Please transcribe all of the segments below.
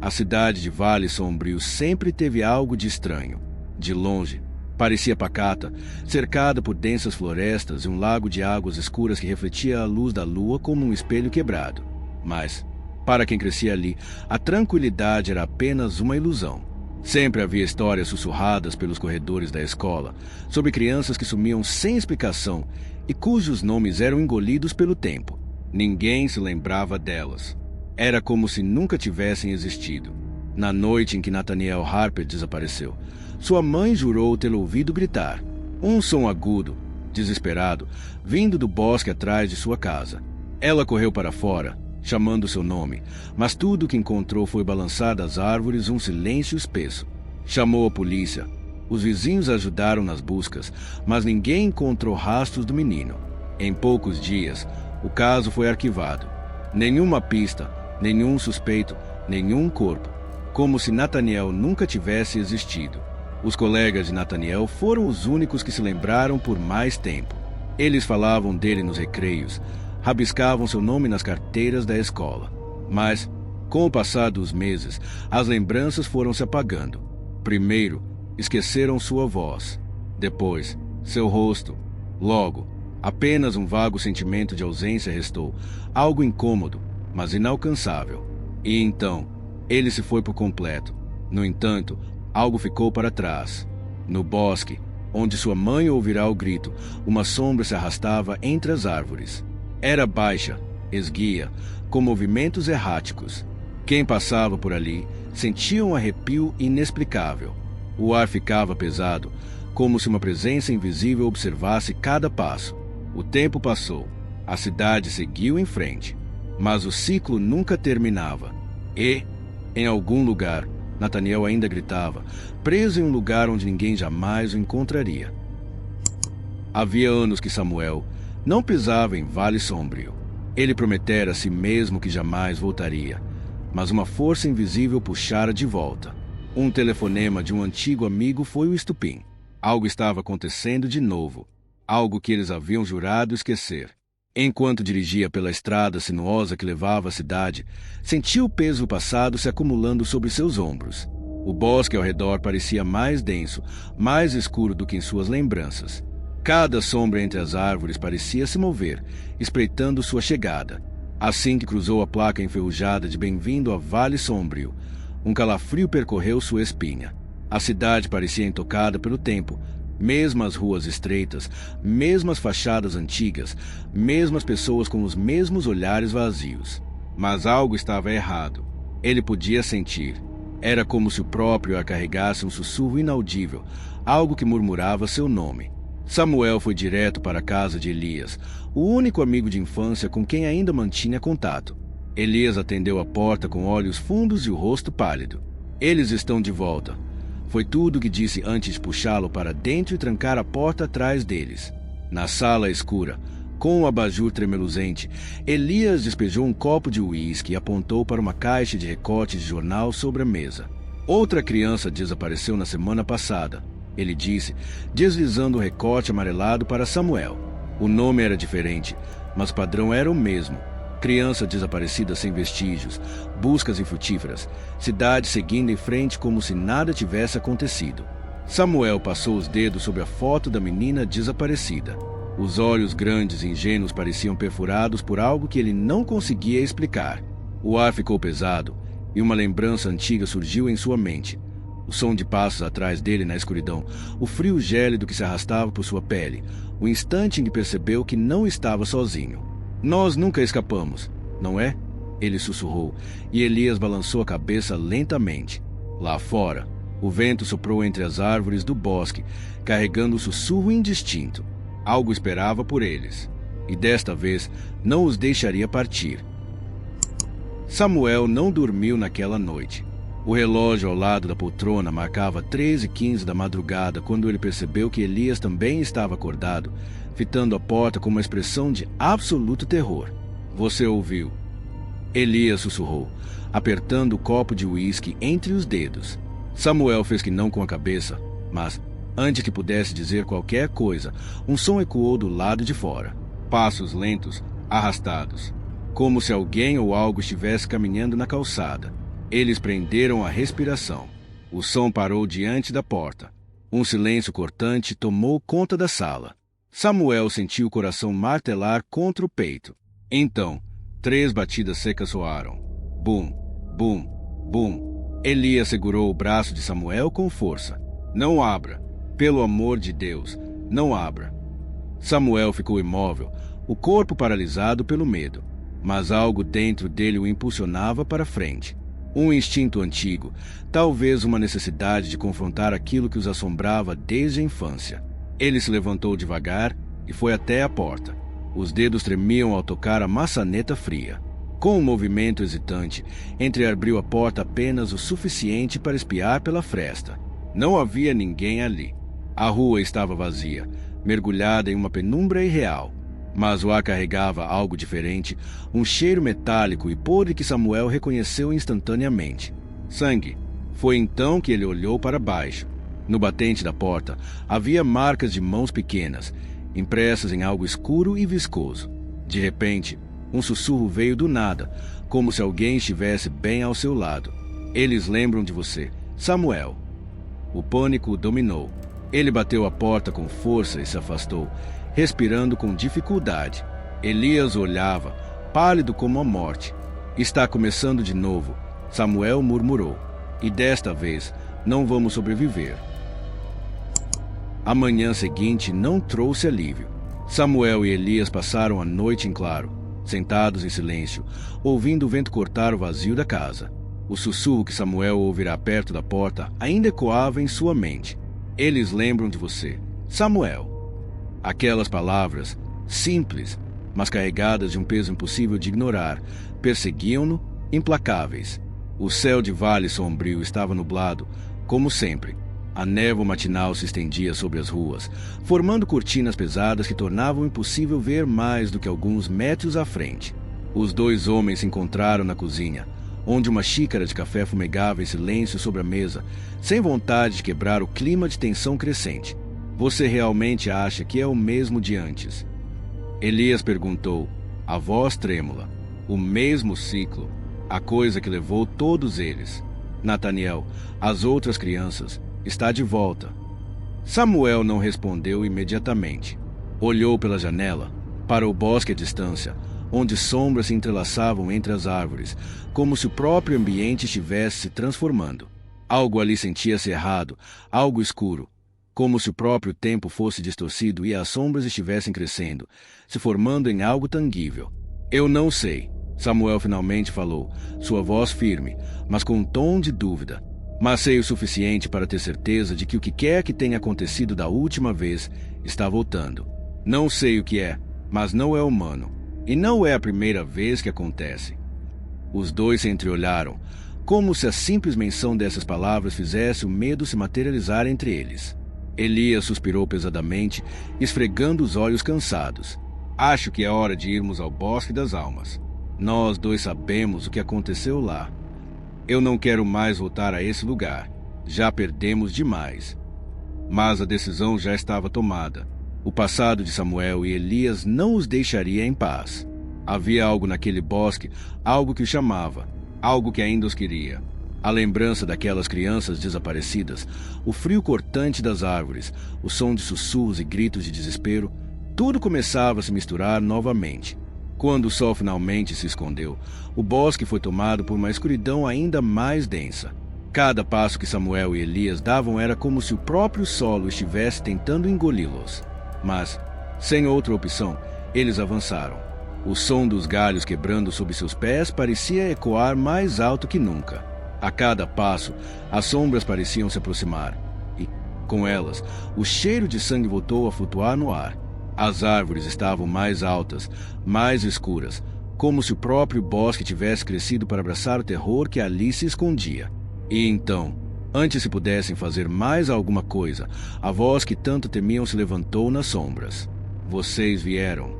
A cidade de Vale Sombrio sempre teve algo de estranho. De longe, parecia pacata, cercada por densas florestas e um lago de águas escuras que refletia a luz da lua como um espelho quebrado. Mas, para quem crescia ali, a tranquilidade era apenas uma ilusão. Sempre havia histórias sussurradas pelos corredores da escola, sobre crianças que sumiam sem explicação e cujos nomes eram engolidos pelo tempo. Ninguém se lembrava delas. Era como se nunca tivessem existido. Na noite em que Nathaniel Harper desapareceu, sua mãe jurou tê-lo ouvido gritar. Um som agudo, desesperado, vindo do bosque atrás de sua casa. Ela correu para fora, chamando seu nome, mas tudo o que encontrou foi balançar das árvores um silêncio espesso. Chamou a polícia. Os vizinhos ajudaram nas buscas, mas ninguém encontrou rastros do menino. Em poucos dias, o caso foi arquivado. Nenhuma pista, nenhum suspeito, nenhum corpo. Como se Nathaniel nunca tivesse existido. Os colegas de Nathaniel foram os únicos que se lembraram por mais tempo. Eles falavam dele nos recreios, rabiscavam seu nome nas carteiras da escola. Mas, com o passar dos meses, as lembranças foram se apagando. Primeiro, esqueceram sua voz. Depois, seu rosto. Logo, apenas um vago sentimento de ausência restou, algo incômodo, mas inalcançável. E então, ele se foi por completo. No entanto, algo ficou para trás. No bosque, onde sua mãe ouvirá o grito, uma sombra se arrastava entre as árvores. Era baixa, esguia, com movimentos erráticos. Quem passava por ali sentia um arrepio inexplicável. O ar ficava pesado, como se uma presença invisível observasse cada passo. O tempo passou. A cidade seguiu em frente. Mas o ciclo nunca terminava. E, em algum lugar, Nathaniel ainda gritava, preso em um lugar onde ninguém jamais o encontraria. Havia anos que Samuel não pisava em Vale Sombrio. Ele prometera a si mesmo que jamais voltaria, mas uma força invisível puxara de volta. Um telefonema de um antigo amigo foi o estupim. Algo estava acontecendo de novo, algo que eles haviam jurado esquecer. Enquanto dirigia pela estrada sinuosa que levava à cidade, sentia o peso do passado se acumulando sobre seus ombros. O bosque ao redor parecia mais denso, mais escuro do que em suas lembranças. Cada sombra entre as árvores parecia se mover, espreitando sua chegada. Assim que cruzou a placa enferrujada de Bem-vindo a Vale Sombrio, um calafrio percorreu sua espinha. A cidade parecia intocada pelo tempo, mesmas ruas estreitas, mesmas fachadas antigas, mesmas pessoas com os mesmos olhares vazios. Mas algo estava errado. Ele podia sentir. Era como se o próprio a carregasse um sussurro inaudível, algo que murmurava seu nome. Samuel foi direto para a casa de Elias, o único amigo de infância com quem ainda mantinha contato. Elias atendeu a porta com olhos fundos e o rosto pálido. Eles estão de volta. Foi tudo o que disse antes de puxá-lo para dentro e trancar a porta atrás deles. Na sala escura, com o abajur tremeluzente, Elias despejou um copo de uísque e apontou para uma caixa de recortes de jornal sobre a mesa. Outra criança desapareceu na semana passada, ele disse, deslizando o recorte amarelado para Samuel. O nome era diferente, mas o padrão era o mesmo. Criança desaparecida sem vestígios, buscas infrutíferas, cidade seguindo em frente como se nada tivesse acontecido. Samuel passou os dedos sobre a foto da menina desaparecida. Os olhos grandes e ingênuos pareciam perfurados por algo que ele não conseguia explicar. O ar ficou pesado e uma lembrança antiga surgiu em sua mente. O som de passos atrás dele na escuridão, o frio gélido que se arrastava por sua pele, o instante em que percebeu que não estava sozinho. Nós nunca escapamos, não é? Ele sussurrou, e Elias balançou a cabeça lentamente. Lá fora, o vento soprou entre as árvores do bosque, carregando um sussurro indistinto. Algo esperava por eles, e desta vez não os deixaria partir. Samuel não dormiu naquela noite. O relógio ao lado da poltrona marcava 13h15 da madrugada quando ele percebeu que Elias também estava acordado, fitando a porta com uma expressão de absoluto terror. Você ouviu? Elias sussurrou, apertando o copo de uísque entre os dedos. Samuel fez que não com a cabeça, mas, antes que pudesse dizer qualquer coisa, um som ecoou do lado de fora. Passos lentos, arrastados, como se alguém ou algo estivesse caminhando na calçada. Eles prenderam a respiração. O som parou diante da porta. Um silêncio cortante tomou conta da sala. Samuel sentiu o coração martelar contra o peito. Então, 3 batidas secas soaram. Bum, bum, bum. Elias segurou o braço de Samuel com força. Não abra. Pelo amor de Deus, não abra. Samuel ficou imóvel, o corpo paralisado pelo medo. Mas algo dentro dele o impulsionava para frente. Um instinto antigo, talvez uma necessidade de confrontar aquilo que os assombrava desde a infância. Ele se levantou devagar e foi até a porta. Os dedos tremiam ao tocar a maçaneta fria. Com um movimento hesitante, entreabriu a porta apenas o suficiente para espiar pela fresta. Não havia ninguém ali. A rua estava vazia, mergulhada em uma penumbra irreal. Mas o ar carregava algo diferente, um cheiro metálico e podre que Samuel reconheceu instantaneamente. Sangue. Foi então que ele olhou para baixo. No batente da porta havia marcas de mãos pequenas, impressas em algo escuro e viscoso. De repente, um sussurro veio do nada, como se alguém estivesse bem ao seu lado. Eles lembram de você, Samuel. O pânico o dominou. Ele bateu a porta com força e se afastou, respirando com dificuldade. Elias olhava, pálido como a morte. Está começando de novo, Samuel murmurou. E desta vez, não vamos sobreviver. A manhã seguinte não trouxe alívio. Samuel e Elias passaram a noite em claro, sentados em silêncio, ouvindo o vento cortar o vazio da casa. O sussurro que Samuel ouvirá perto da porta ainda ecoava em sua mente. Eles lembram de você, Samuel. Aquelas palavras, simples, mas carregadas de um peso impossível de ignorar, perseguiam-no, implacáveis. O céu de vale sombrio estava nublado, como sempre. A névoa matinal se estendia sobre as ruas, formando cortinas pesadas que tornavam impossível ver mais do que alguns metros à frente. Os 2 homens se encontraram na cozinha, onde uma xícara de café fumegava em silêncio sobre a mesa, sem vontade de quebrar o clima de tensão crescente. Você realmente acha que é o mesmo de antes? Elias perguntou, a voz trêmula. O mesmo ciclo, a coisa que levou todos eles. Nataniel, as outras crianças, está de volta. Samuel não respondeu imediatamente. Olhou pela janela, para o bosque à distância, onde sombras se entrelaçavam entre as árvores, como se o próprio ambiente estivesse se transformando. Algo ali sentia-se errado, algo escuro, como se o próprio tempo fosse distorcido e as sombras estivessem crescendo, se formando em algo tangível. Eu não sei, Samuel finalmente falou, sua voz firme, mas com um tom de dúvida. Mas sei o suficiente para ter certeza de que o que quer que tenha acontecido da última vez está voltando. Não sei o que é, mas não é humano. E não é a primeira vez que acontece. Os 2 se entreolharam, como se a simples menção dessas palavras fizesse o medo se materializar entre eles. Elias suspirou pesadamente, esfregando os olhos cansados. Acho que é hora de irmos ao Bosque das Almas. Nós 2 sabemos o que aconteceu lá. Eu não quero mais voltar a esse lugar. Já perdemos demais. Mas a decisão já estava tomada. O passado de Samuel e Elias não os deixaria em paz. Havia algo naquele bosque, algo que os chamava, algo que ainda os queria. A lembrança daquelas crianças desaparecidas, o frio cortante das árvores, o som de sussurros e gritos de desespero, tudo começava a se misturar novamente. Quando o sol finalmente se escondeu, o bosque foi tomado por uma escuridão ainda mais densa. Cada passo que Samuel e Elias davam era como se o próprio solo estivesse tentando engoli-los. Mas, sem outra opção, eles avançaram. O som dos galhos quebrando sob seus pés parecia ecoar mais alto que nunca. A cada passo, as sombras pareciam se aproximar. E, com elas, o cheiro de sangue voltou a flutuar no ar. As árvores estavam mais altas, mais escuras, como se o próprio bosque tivesse crescido para abraçar o terror que ali se escondia. E então, antes que pudessem fazer mais alguma coisa, a voz que tanto temiam se levantou nas sombras. Vocês vieram.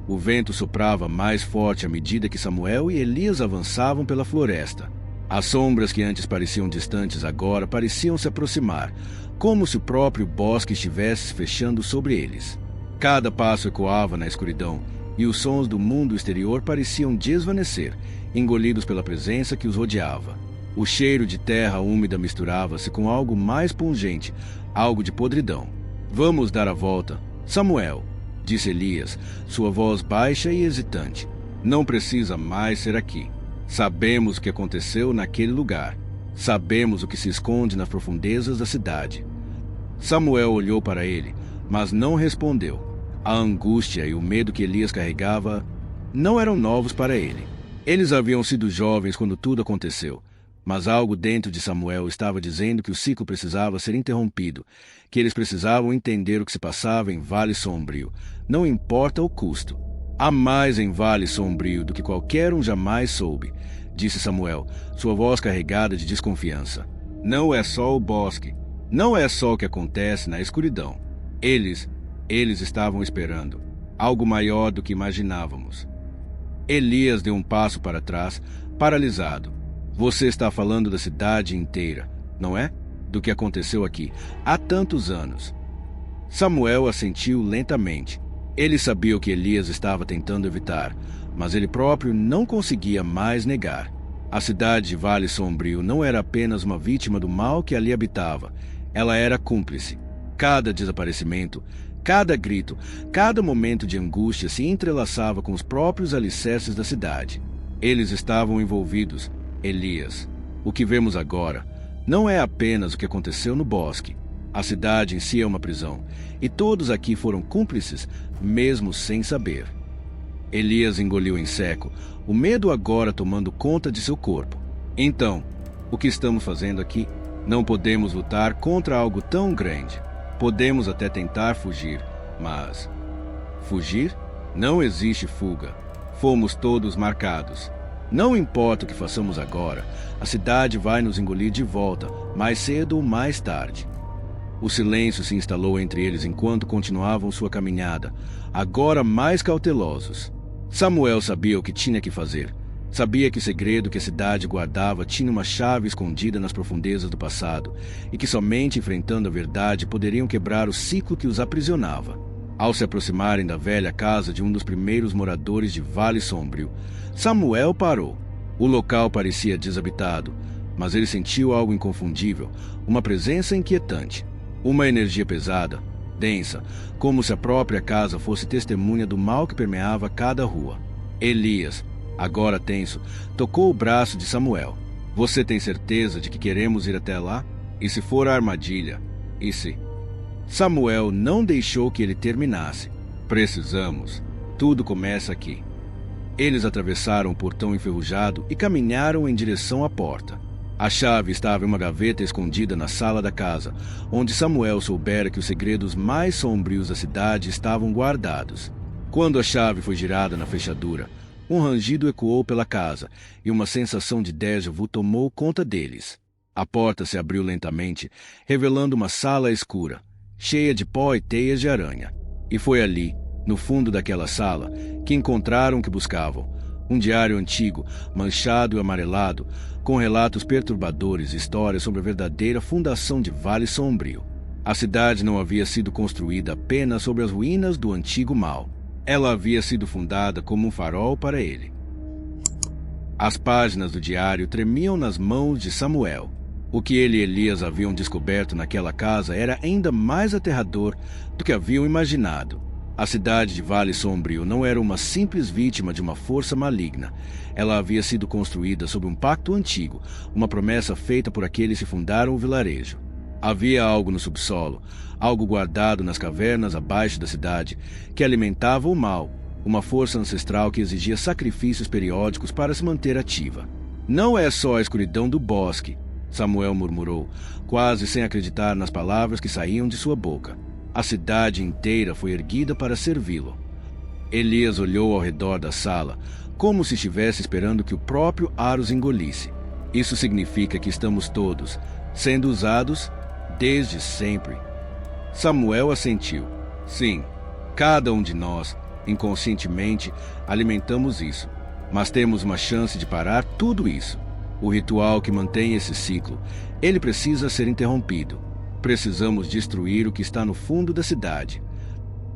O vento soprava mais forte à medida que Samuel e Elias avançavam pela floresta. As sombras que antes pareciam distantes agora pareciam se aproximar, como se o próprio bosque estivesse se fechando sobre eles. Cada passo ecoava na escuridão, e os sons do mundo exterior pareciam desvanecer, engolidos pela presença que os rodeava. O cheiro de terra úmida misturava-se com algo mais pungente, algo de podridão. Vamos dar a volta, Samuel, disse Elias, sua voz baixa e hesitante. Não precisa mais ser aqui. Sabemos o que aconteceu naquele lugar. Sabemos o que se esconde nas profundezas da cidade. Samuel olhou para ele, mas não respondeu. A angústia e o medo que Elias carregava não eram novos para ele. Eles haviam sido jovens quando tudo aconteceu. Mas algo dentro de Samuel estava dizendo que o ciclo precisava ser interrompido, que eles precisavam entender o que se passava em Vale Sombrio, não importa o custo. Há mais em Vale Sombrio do que qualquer um jamais soube, disse Samuel, sua voz carregada de desconfiança. Não é só o bosque, não é só o que acontece na escuridão. Eles estavam esperando algo maior do que imaginávamos. Elias deu um passo para trás, paralisado. Você está falando da cidade inteira, não é? Do que aconteceu aqui há tantos anos. Samuel assentiu lentamente. Ele sabia o que Elias estava tentando evitar, mas ele próprio não conseguia mais negar. A cidade de Vale Sombrio não era apenas uma vítima do mal que ali habitava. Ela era cúmplice. Cada desaparecimento, cada grito, cada momento de angústia se entrelaçava com os próprios alicerces da cidade. Eles estavam envolvidos. Elias, o que vemos agora não é apenas o que aconteceu no bosque. A cidade em si é uma prisão, e todos aqui foram cúmplices, mesmo sem saber. Elias engoliu em seco, o medo agora tomando conta de seu corpo. Então, o que estamos fazendo aqui? Não podemos lutar contra algo tão grande. Podemos até tentar fugir, mas... Fugir? Não existe fuga. Fomos todos marcados. Não importa o que façamos agora, a cidade vai nos engolir de volta, mais cedo ou mais tarde. O silêncio se instalou entre eles enquanto continuavam sua caminhada, agora mais cautelosos. Samuel sabia o que tinha que fazer. Sabia que o segredo que a cidade guardava tinha uma chave escondida nas profundezas do passado, e que somente enfrentando a verdade poderiam quebrar o ciclo que os aprisionava. Ao se aproximarem da velha casa de um dos primeiros moradores de Vale Sombrio, Samuel parou. O local parecia desabitado, mas ele sentiu algo inconfundível, uma presença inquietante. Uma energia pesada, densa, como se a própria casa fosse testemunha do mal que permeava cada rua. Elias, agora tenso, tocou o braço de Samuel. Você tem certeza de que queremos ir até lá? E se for a armadilha? E se... Samuel não deixou que ele terminasse. Precisamos. Tudo começa aqui. Eles atravessaram o portão enferrujado e caminharam em direção à porta. A chave estava em uma gaveta escondida na sala da casa, onde Samuel soubera que os segredos mais sombrios da cidade estavam guardados. Quando a chave foi girada na fechadura, um rangido ecoou pela casa e uma sensação de déjà vu tomou conta deles. A porta se abriu lentamente, revelando uma sala escura, cheia de pó e teias de aranha. E foi ali, no fundo daquela sala, que encontraram o que buscavam. Um diário antigo, manchado e amarelado, com relatos perturbadores e histórias sobre a verdadeira fundação de Vale Sombrio. A cidade não havia sido construída apenas sobre as ruínas do antigo mal. Ela havia sido fundada como um farol para ele. As páginas do diário tremiam nas mãos de Samuel. O que ele e Elias haviam descoberto naquela casa era ainda mais aterrador do que haviam imaginado. A cidade de Vale Sombrio não era uma simples vítima de uma força maligna. Ela havia sido construída sob um pacto antigo, uma promessa feita por aqueles que fundaram o vilarejo. Havia algo no subsolo, algo guardado nas cavernas abaixo da cidade, que alimentava o mal, uma força ancestral que exigia sacrifícios periódicos para se manter ativa. Não é só a escuridão do bosque, Samuel murmurou, quase sem acreditar nas palavras que saíam de sua boca. A cidade inteira foi erguida para servi-lo. Elias olhou ao redor da sala, como se estivesse esperando que o próprio ar os engolisse. Isso significa que estamos todos sendo usados desde sempre. Samuel assentiu. Sim, cada um de nós, inconscientemente, alimentamos isso. Mas temos uma chance de parar tudo isso. O ritual que mantém esse ciclo, ele precisa ser interrompido. Precisamos destruir o que está no fundo da cidade.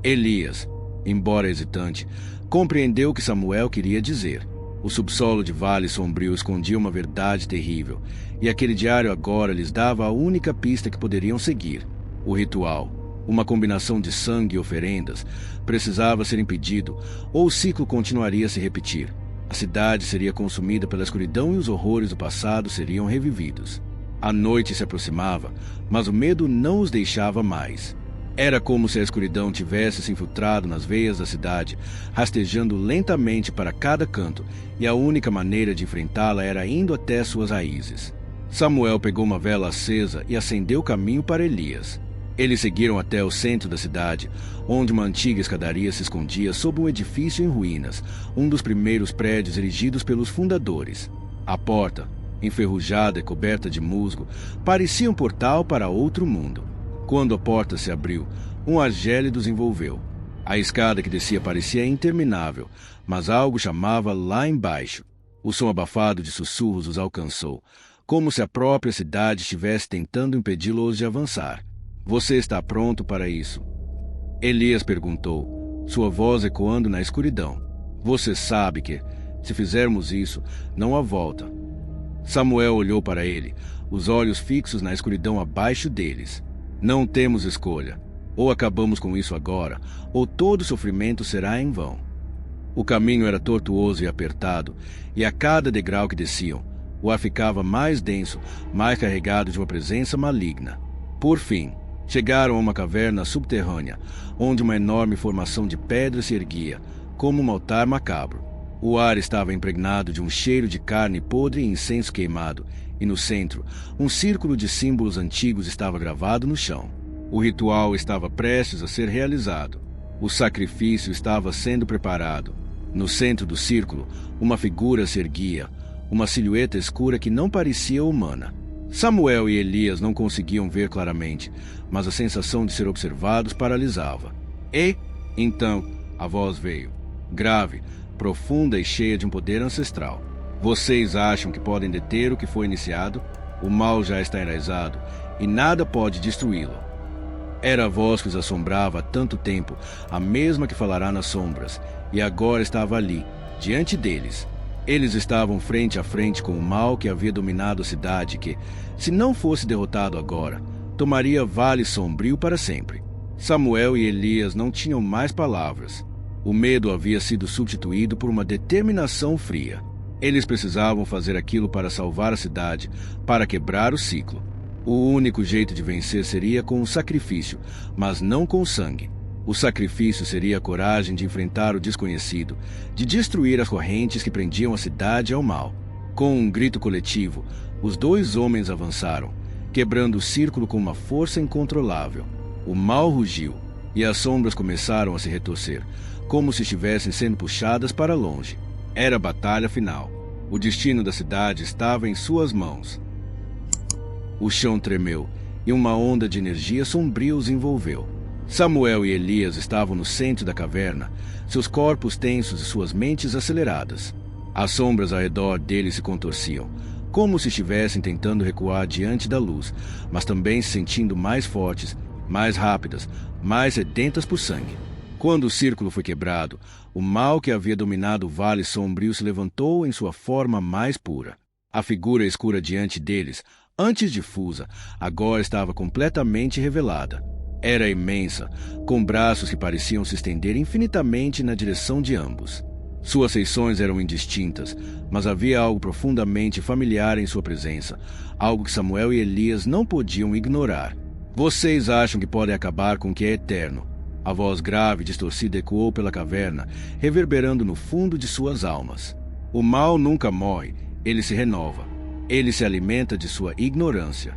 Elias, embora hesitante, compreendeu o que Samuel queria dizer. O subsolo de Vale Sombrio escondia uma verdade terrível, e aquele diário agora lhes dava a única pista que poderiam seguir. O ritual, uma combinação de sangue e oferendas, precisava ser impedido, ou o ciclo continuaria a se repetir. A cidade seria consumida pela escuridão e os horrores do passado seriam revividos. A noite se aproximava, mas o medo não os deixava mais. Era como se a escuridão tivesse se infiltrado nas veias da cidade, rastejando lentamente para cada canto, e a única maneira de enfrentá-la era indo até suas raízes. Samuel pegou uma vela acesa e acendeu o caminho para Elias. Eles seguiram até o centro da cidade, onde uma antiga escadaria se escondia sob um edifício em ruínas, um dos primeiros prédios erigidos pelos fundadores. A porta, enferrujada e coberta de musgo, parecia um portal para outro mundo. Quando a porta se abriu, um ar gélido os envolveu. A escada que descia parecia interminável, mas algo chamava lá embaixo. O som abafado de sussurros os alcançou, como se a própria cidade estivesse tentando impedi-los de avançar. Você está pronto para isso? Elias perguntou, sua voz ecoando na escuridão. Você sabe que, se fizermos isso, não há volta. Samuel olhou para ele, os olhos fixos na escuridão abaixo deles. Não temos escolha. Ou acabamos com isso agora, ou todo sofrimento será em vão. O caminho era tortuoso e apertado, e a cada degrau que desciam, o ar ficava mais denso, mais carregado de uma presença maligna. Por fim, chegaram a uma caverna subterrânea, onde uma enorme formação de pedra se erguia, como um altar macabro. O ar estava impregnado de um cheiro de carne podre e incenso queimado, e no centro, um círculo de símbolos antigos estava gravado no chão. O ritual estava prestes a ser realizado. O sacrifício estava sendo preparado. No centro do círculo, uma figura se erguia, uma silhueta escura que não parecia humana. Samuel e Elias não conseguiam ver claramente, mas a sensação de ser observados paralisava. E, então, a voz veio, grave, profunda e cheia de um poder ancestral. Vocês acham que podem deter o que foi iniciado? O mal já está enraizado e nada pode destruí-lo. Era a voz que os assombrava há tanto tempo, a mesma que falará nas sombras, e agora estava ali, diante deles. Eles estavam frente a frente com o mal que havia dominado a cidade que, se não fosse derrotado agora, tomaria Vale Sombrio para sempre. Samuel e Elias não tinham mais palavras. O medo havia sido substituído por uma determinação fria. Eles precisavam fazer aquilo para salvar a cidade, para quebrar o ciclo. O único jeito de vencer seria com o sacrifício, mas não com sangue. O sacrifício seria a coragem de enfrentar o desconhecido, de destruir as correntes que prendiam a cidade ao mal. Com um grito coletivo, os dois homens avançaram, quebrando o círculo com uma força incontrolável. O mal rugiu, e as sombras começaram a se retorcer, como se estivessem sendo puxadas para longe. Era a batalha final. O destino da cidade estava em suas mãos. O chão tremeu, e uma onda de energia sombria os envolveu. Samuel e Elias estavam no centro da caverna, seus corpos tensos e suas mentes aceleradas. As sombras ao redor deles se contorciam, como se estivessem tentando recuar diante da luz, mas também se sentindo mais fortes, mais rápidas, mais sedentas por sangue. Quando o círculo foi quebrado, o mal que havia dominado o Vale Sombrio se levantou em sua forma mais pura. A figura escura diante deles, antes difusa, agora estava completamente revelada. Era imensa, com braços que pareciam se estender infinitamente na direção de ambos. Suas feições eram indistintas, mas havia algo profundamente familiar em sua presença, algo que Samuel e Elias não podiam ignorar. Vocês acham que podem acabar com o que é eterno? A voz grave e distorcida ecoou pela caverna, reverberando no fundo de suas almas. O mal nunca morre, ele se renova. Ele se alimenta de sua ignorância.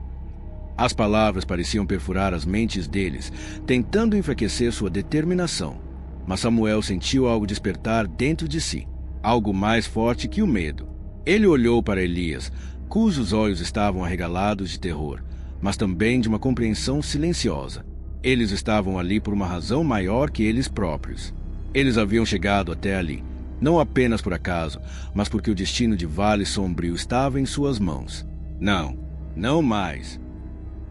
As palavras pareciam perfurar as mentes deles, tentando enfraquecer sua determinação. Mas Samuel sentiu algo despertar dentro de si, algo mais forte que o medo. Ele olhou para Elias, cujos olhos estavam arregalados de terror, mas também de uma compreensão silenciosa. Eles estavam ali por uma razão maior que eles próprios. Eles haviam chegado até ali, não apenas por acaso, mas porque o destino de Vale Sombrio estava em suas mãos. Não, não mais.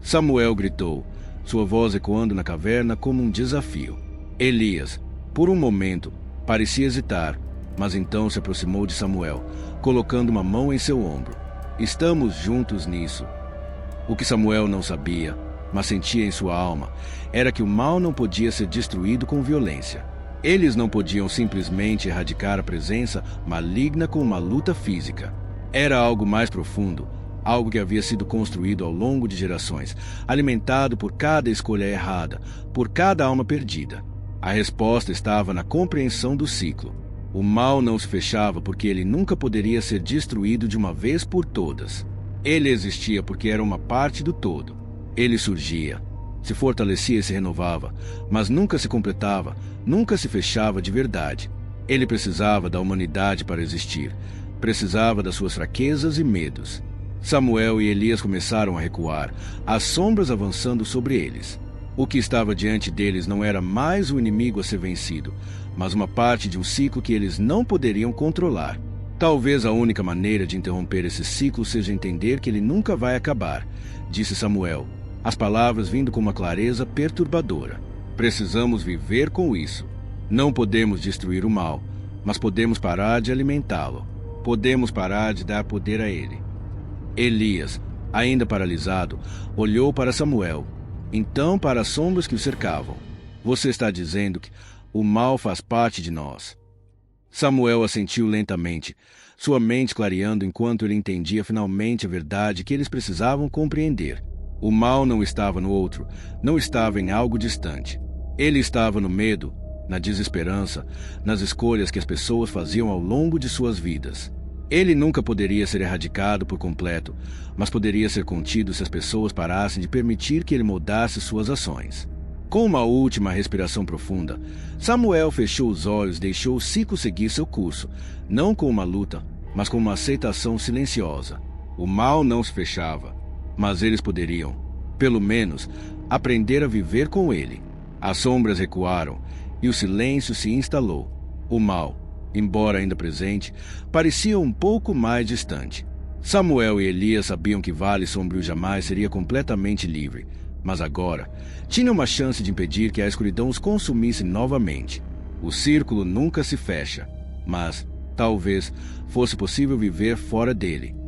Samuel gritou, sua voz ecoando na caverna como um desafio. Elias, por um momento, parecia hesitar, Mas então se aproximou de Samuel, colocando uma mão em seu ombro. Estamos juntos nisso. O que Samuel não sabia, mas sentia em sua alma, era que o mal não podia ser destruído com violência. Eles não podiam simplesmente erradicar a presença maligna com uma luta física. Era algo mais profundo, algo que havia sido construído ao longo de gerações, alimentado por cada escolha errada, por cada alma perdida. A resposta estava na compreensão do ciclo. O mal não se fechava porque ele nunca poderia ser destruído de uma vez por todas. Ele existia porque era uma parte do todo. Ele surgia, se fortalecia e se renovava, mas nunca se completava, nunca se fechava de verdade. Ele precisava da humanidade para existir, precisava das suas fraquezas e medos. Samuel e Elias começaram a recuar, as sombras avançando sobre eles. O que estava diante deles não era mais o inimigo a ser vencido, mas uma parte de um ciclo que eles não poderiam controlar. Talvez a única maneira de interromper esse ciclo seja entender que ele nunca vai acabar, disse Samuel, as palavras vindo com uma clareza perturbadora. Precisamos viver com isso. Não podemos destruir o mal, mas podemos parar de alimentá-lo. Podemos parar de dar poder a ele. Elias, ainda paralisado, olhou para Samuel, então para as sombras que o cercavam. Você está dizendo que o mal faz parte de nós. Samuel assentiu lentamente, sua mente clareando enquanto ele entendia finalmente a verdade que eles precisavam compreender. O mal não estava no outro, não estava em algo distante. Ele estava no medo, na desesperança, nas escolhas que as pessoas faziam ao longo de suas vidas. Ele nunca poderia ser erradicado por completo, mas poderia ser contido se as pessoas parassem de permitir que ele mudasse suas ações. Com uma última respiração profunda, Samuel fechou os olhos e deixou o ciclo seguir seu curso, não com uma luta, mas com uma aceitação silenciosa. O mal não se fechava, mas eles poderiam, pelo menos, aprender a viver com ele. As sombras recuaram e o silêncio se instalou. O mal, embora ainda presente, parecia um pouco mais distante. Samuel e Elias sabiam que Vale Sombrio jamais seria completamente livre, mas agora tinham uma chance de impedir que a escuridão os consumisse novamente. O círculo nunca se fecha, mas talvez fosse possível viver fora dele.